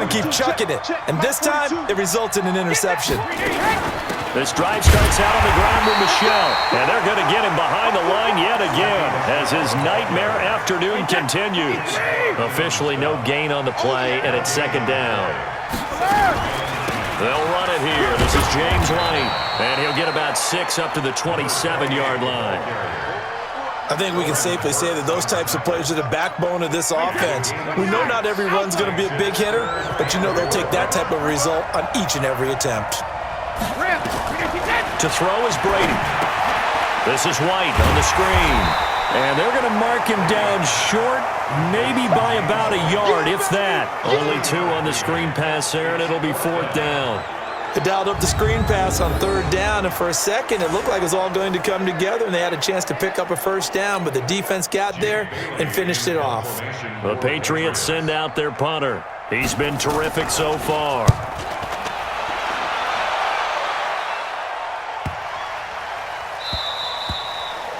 and keep chucking it. And this time, it results in an interception. This drive starts out on the ground with Michel. And they're going to get him behind the line yet again as his nightmare afternoon continues. Officially no gain on the play, and it's second down. They'll run it here. This is James White. And he'll get about 6 up to the 27-yard line. I think we can safely say that those types of players are the backbone of this offense. We know not every run's going to be a big hitter, but you know they'll take that type of result on each and every attempt. To throw is Brady. This is White on the screen. And they're going to mark him down short, maybe by about a yard, if that. Only 2 on the screen pass there, and it'll be 4th down. They dialed up the screen pass on 3rd down, and for a second it looked like it was all going to come together, and they had a chance to pick up a 1st down, but the defense got there and finished it off. The Patriots send out their punter. He's been terrific so far.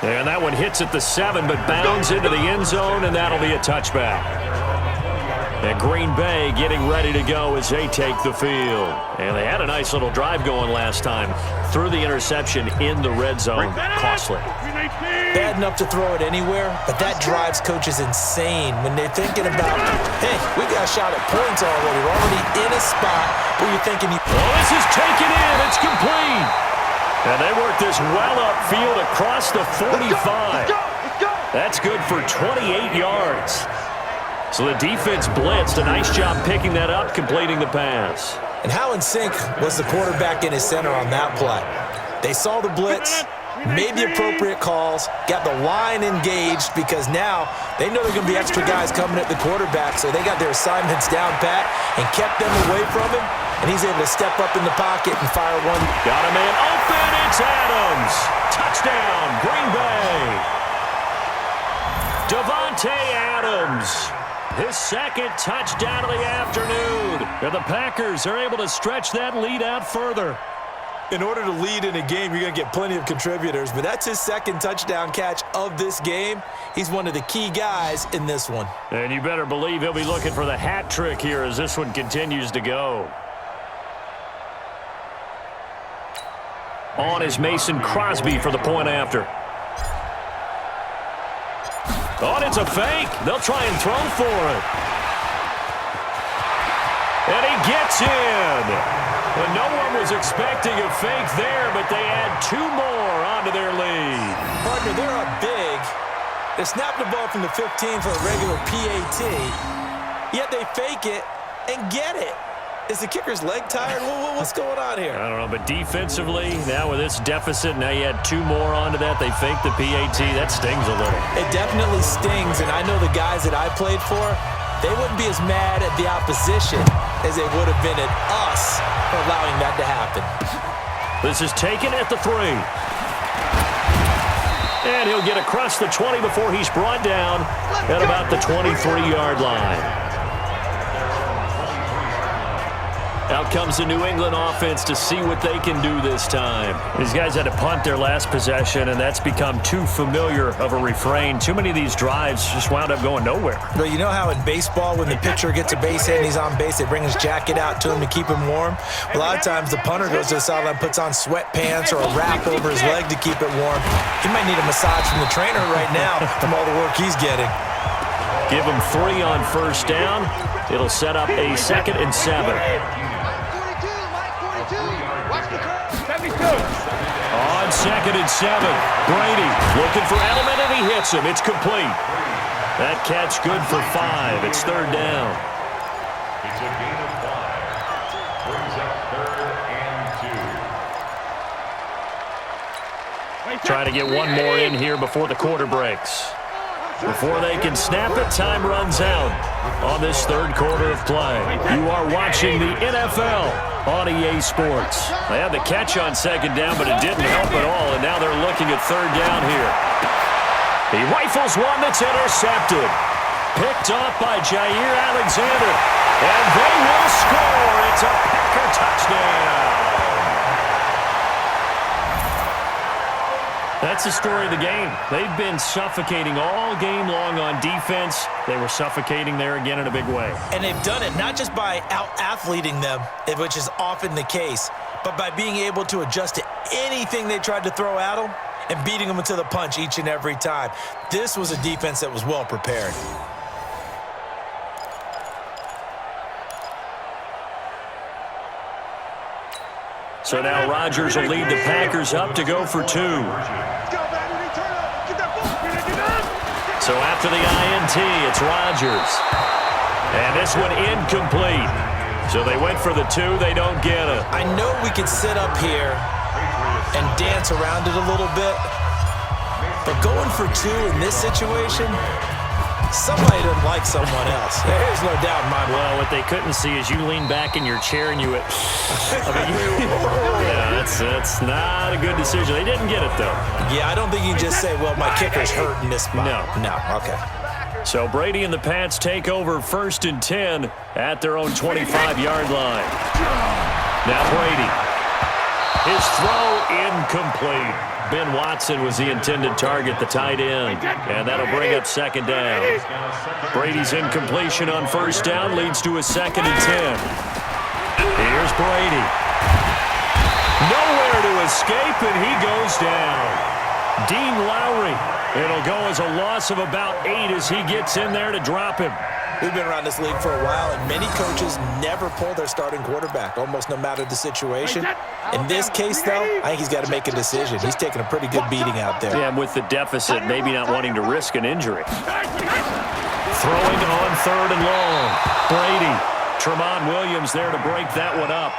And that one hits at the 7, but bounds into the end zone, and that'll be a touchback. And Green Bay getting ready to go as they take the field. And they had a nice little drive going last time. Threw the interception in the red zone. Costly. Bad enough to throw it anywhere, but that drives coaches insane when they're thinking about, hey, we got a shot at points already. We're already in a spot where you're thinking, oh, this is taken in. It's complete. And they work this well upfield across the 45. That's good for 28 yards. So the defense blitzed. A nice job picking that up, completing the pass. And how in sync was the quarterback in his center on that play? They saw the blitz, made the appropriate calls, got the line engaged because now they know there are going to be extra guys coming at the quarterback, so they got their assignments down pat and kept them away from him, and he's able to step up in the pocket and fire one. Got a man open. It's Adams. Touchdown, Green Bay. Davante Adams. His 2nd touchdown of the afternoon. And the Packers are able to stretch that lead out further. In order to lead in a game, you're going to get plenty of contributors, but that's his 2nd touchdown catch of this game. He's one of the key guys in this one. And you better believe he'll be looking for the hat trick here as this one continues to go. On is Mason Crosby for the point after. Oh, and it's a fake. They'll try and throw for it. And he gets in. And no one was expecting a fake there, but they add 2 more onto their lead. Partner, they're up big. They snap the ball from the 15 for a regular PAT, yet they fake it and get it. Is the kicker's leg tired? What's going on here? I don't know, but defensively, now with this deficit, now you add 2 more onto that. They fake the PAT. That stings a little. It definitely stings, and I know the guys that I played for, they wouldn't be as mad at the opposition as they would have been at us for allowing that to happen. This is taken at the 3. And he'll get across the 20 before he's brought down at about the 23-yard line. Out comes the New England offense to see what they can do this time. These guys had to punt their last possession, and that's become too familiar of a refrain. Too many of these drives just wound up going nowhere. Well, you know how in baseball, when the pitcher gets a base hit and he's on base, they bring his jacket out to him to keep him warm? A lot of times the punter goes to the sideline, puts on sweatpants or a wrap over his leg to keep it warm. He might need a massage from the trainer right now from all the work he's getting. Give him 3 on 1st down. It'll set up a 2nd and 7. On 2nd and 7, Brady looking for Edelman, and he hits him. It's complete. That catch good for 5. It's 3rd down. It's a gain of 5. Brings up 3rd and 2. Try to get one more in here before the quarter breaks. Before they can snap it, time runs out on this 3rd quarter of play. You are watching the NFL on EA Sports. They had the catch on 2nd down, but it didn't help at all, and now they're looking at 3rd down here. He rifles one that's intercepted. Picked off by Jair Alexander, and they will score. It's a Packer touchdown. That's the story of the game. They've been suffocating all game long on defense. They were suffocating there again in a big way. And they've done it not just by out-athleting them, which is often the case, but by being able to adjust to anything they tried to throw at them and beating them to the punch each and every time. This was a defense that was well prepared. So now Rodgers will lead the Packers up to go for 2. So after the INT, it's Rodgers. And this one incomplete. So they went for the 2. They don't get it. I know we could sit up here and dance around it a little bit, but going for 2 in this situation, somebody doesn't like someone else. There's no doubt in my mind. Well, what they couldn't see is you lean back in your chair and you went, yeah, that's not a good decision. They didn't get it, though. Yeah, I don't think you can just say, well, my kicker's hurt in this spot. No. Okay. So Brady and the Pats take over 1st and 10 at their own 25-yard line. Now Brady. His throw incomplete. Ben Watson was the intended target, the tight end, and that'll bring up 2nd down. Brady's incompletion on 1st down leads to a 2nd and 10. Here's Brady. Nowhere to escape, and he goes down. Dean Lowry. It'll go as a loss of about 8 as he gets in there to drop him. We've been around this league for a while, and many coaches never pull their starting quarterback, almost no matter the situation. In this case, though, I think he's got to make a decision. He's taking a pretty good beating out there. Yeah, with the deficit, maybe not wanting to risk an injury. Throwing on 3rd and long. Brady. Tramon Williams there to break that one up.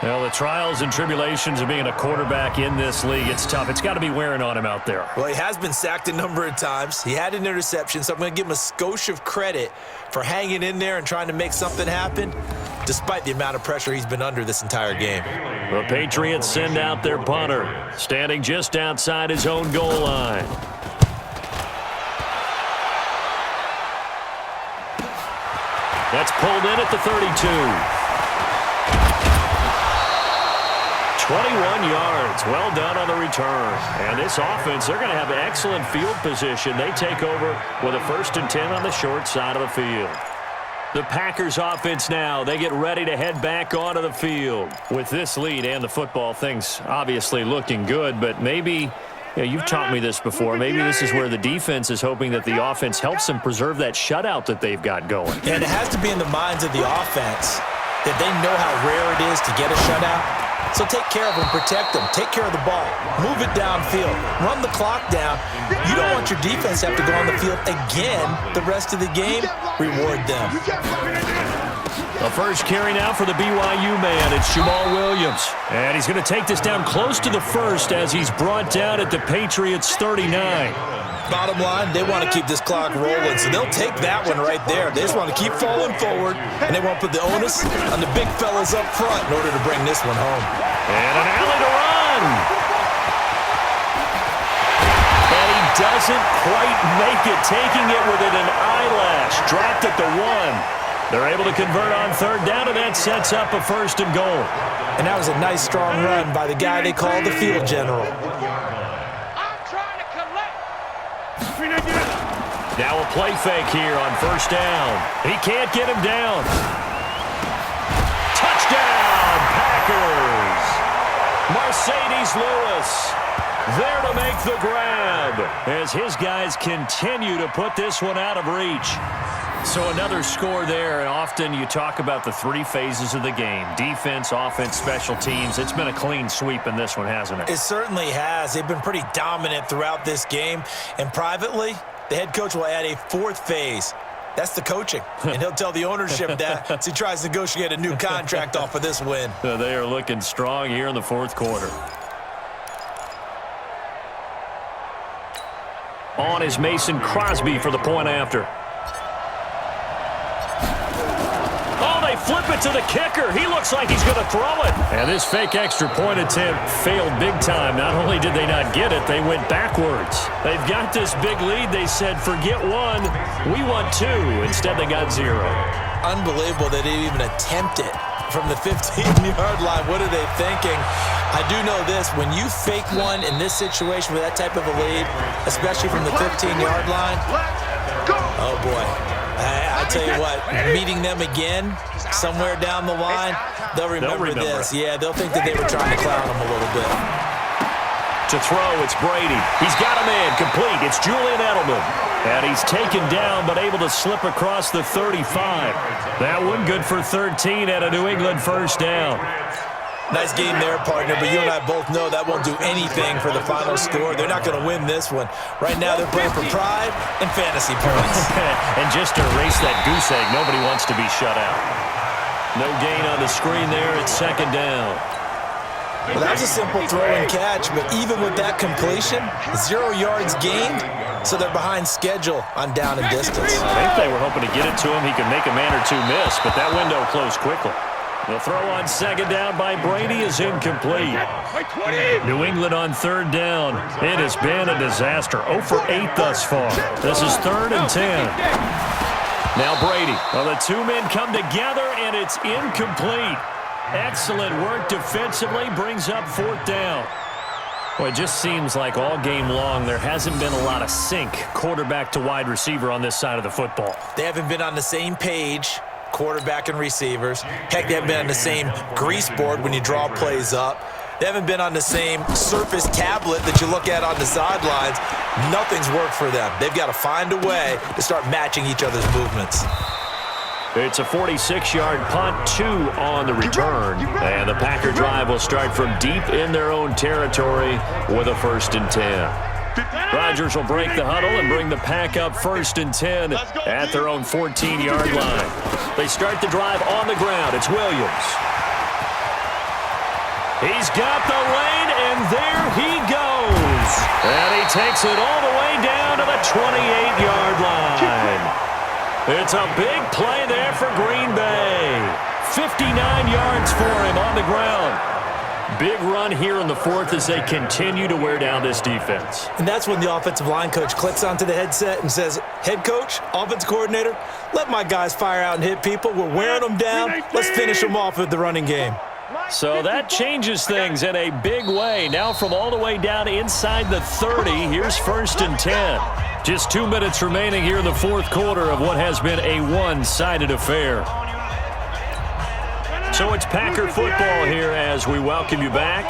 Well, the trials and tribulations of being a quarterback in this league, it's tough. It's got to be wearing on him out there. Well, he has been sacked a number of times. He had an interception, so I'm going to give him a skosh of credit for hanging in there and trying to make something happen, despite the amount of pressure he's been under this entire game. The Patriots send out their punter, standing just outside his own goal line. That's pulled in at the 32. 21 yards. Well done on the return. And this offense, they're going to have excellent field position. They take over with a 1st and 10 on the short side of the field. The Packers offense now, they get ready to head back onto the field. With this lead and the football, things obviously looking good, but maybe, you've taught me this before, maybe this is where the defense is hoping that the offense helps them preserve that shutout that they've got going. And it has to be in the minds of the offense that they know how rare it is to get a shutout. So take care of them, protect them, take care of the ball, move it downfield, run the clock down. You don't want your defense to have to go on the field again the rest of the game. Reward them. The first carry now for the BYU man. It's Jamal Williams. And he's going to take this down close to the 1st as he's brought down at the Patriots' 39. Bottom line, they want to keep this clock rolling, so they'll take that one right there. They just want to keep falling forward, and they want to put the onus on the big fellas up front in order to bring this one home. And an alley to run. And he doesn't quite make it, taking it within an eyelash. Dropped at the 1. They're able to convert on 3rd down, and that sets up a 1st and goal. And that was a nice, strong run by the guy they call the field general. Now a play fake here on 1st down. He can't get him down. Touchdown, Packers. Mercedes Lewis there to make the grab as his guys continue to put this one out of reach. So another score there, and often you talk about the 3 phases of the game. Defense, offense, special teams. It's been a clean sweep in this one, hasn't it? It certainly has. They've been pretty dominant throughout this game. And privately, the head coach will add a 4th phase. That's the coaching. And he'll tell the ownership that as he tries to negotiate a new contract off of this win. They are looking strong here in the 4th quarter. On is Mason Crosby for the point after. Flip it to the kicker. He looks like he's going to throw it. And this fake extra point attempt failed big time. Not only did they not get it, they went backwards. They've got this big lead. They said, forget 1. We want 2. Instead, they got 0. unbelievable they didn't even attempt it from the 15-yard line. What are they thinking? I do know this. When you fake one in this situation with that type of a lead, especially from the 15-yard line, oh, boy. I tell you what, meeting them again somewhere down the line, they'll remember this. Yeah, they'll think that they were trying to clown them a little bit. To throw, it's Brady. He's got a man complete. It's Julian Edelman. And he's taken down but able to slip across the 35. That one good for 13 at a New England first down. Nice game there, partner, but you and I both know that won't do anything for the final score. They're not going to win this one. Right now, they're playing for pride and fantasy points. And just to erase that goose egg, nobody wants to be shut out. No gain on the screen there. It's second down. Well, that was a simple throw and catch, but even with that completion, 0 yards gained, so they're behind schedule on down and distance. I think they were hoping to get it to him. He could make a man or two miss, but that window closed quickly. The throw on second down by Brady is incomplete. New England on third down. It has been a disaster. 0 for 8 thus far. This is 3rd and 10. Now Brady. Well, the two men come together, and it's incomplete. Excellent work defensively. Brings up 4th down. Well, it just seems like all game long there hasn't been a lot of sync quarterback to wide receiver on this side of the football. They haven't been on the same page, quarterback and receivers. Heck, they haven't been on the same grease board when you draw plays up. They haven't been on the same Surface tablet that you look at on the sidelines. Nothing's worked for them. They've got to find a way to start matching each other's movements. It's a 46-yard punt, 2 on the return. And the Packer drive will start from deep in their own territory with a 1st and 10. Rodgers will break the huddle and bring the Pack up 1st and 10 at their own 14-yard line. They start the drive on the ground. It's Williams. He's got the lane, and there he goes. And he takes it all the way down to the 28-yard line. It's a big play there for Green Bay. 59 yards for him on the ground. Big run here in the 4th as they continue to wear down this defense. And that's when the offensive line coach clicks onto the headset and says, head coach, offensive coordinator, let my guys fire out and hit people. We're wearing them down. Let's finish them off with the running game. So that changes things in a big way. Now from all the way down inside the 30, here's 1st and 10. Just 2 minutes remaining here in the 4th quarter of what has been a one-sided affair. So it's Packer football here as we welcome you back.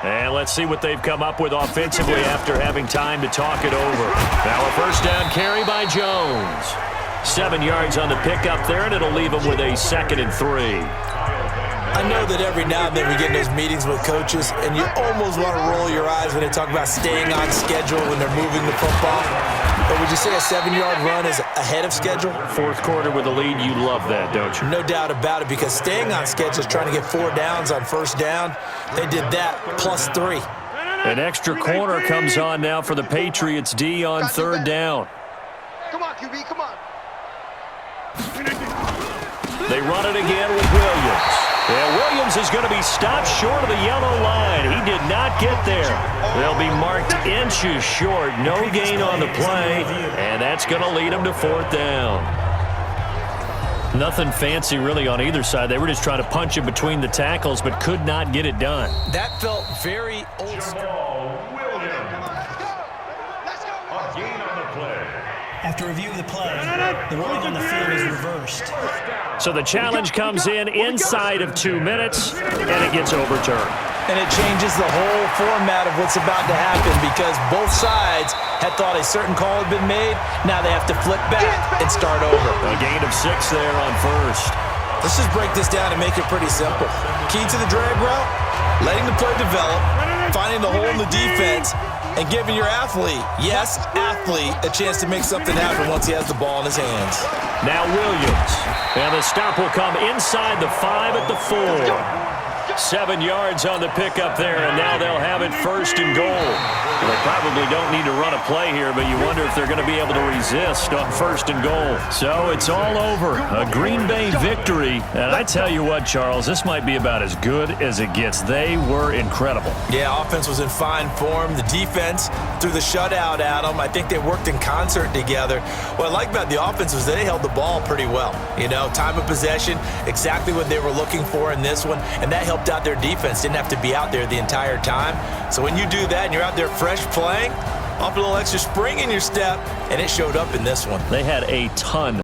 And let's see what they've come up with offensively after having time to talk it over. Now a first down carry by Jones. 7 yards on the pickup there, and it'll leave him with a 2nd and 3. I know that every now and then we get in those meetings with coaches, and you almost want to roll your eyes when they talk about staying on schedule when they're moving the football. But would you say a 7-yard run is ahead of schedule? 4th quarter with a lead, you love that, don't you? No doubt about it, because staying on schedule is trying to get 4 downs on first down. They did that plus 3. An extra corner comes on now for the Patriots D on 3rd down. Come on, QB, come on. They run it again with Williams. Yeah, Williams is going to be stopped short of the yellow line. He did not get there. They'll be marked inches short. No gain on the play, and that's going to lead them to 4th down. Nothing fancy really on either side. They were just trying to punch in between the tackles, but could not get it done. That felt very old school. After reviewing the play, the ruling on the field is reversed. So the challenge comes in inside of 2 minutes, and it gets overturned. And it changes the whole format of what's about to happen because both sides had thought a certain call had been made. Now they have to flip back and start over. A gain of 6 there on 1st. Let's just break this down and make it pretty simple. Key to the drag route, letting the play develop, finding the hole in the defense, and giving your athlete, yes, athlete, a chance to make something happen once he has the ball in his hands. Now Williams. And the stop will come inside the 5 at the 4. 7 yards on the pickup there, and now they'll have it 1st and goal. Well, they probably don't need to run a play here, but you wonder if they're going to be able to resist on 1st and goal. So it's all over. A Green Bay victory. And I tell you what, Charles, this might be about as good as it gets. They were incredible. Yeah, offense was in fine form. The defense threw the shutout at them. I think they worked in concert together. What I like about the offense was they held the ball pretty well. You know, time of possession, exactly what they were looking for in this one, and that helped out their defense. Didn't have to be out there the entire time. So when you do that and you're out there fresh playing, off a little extra spring in your step, and it showed up in this one. They had a ton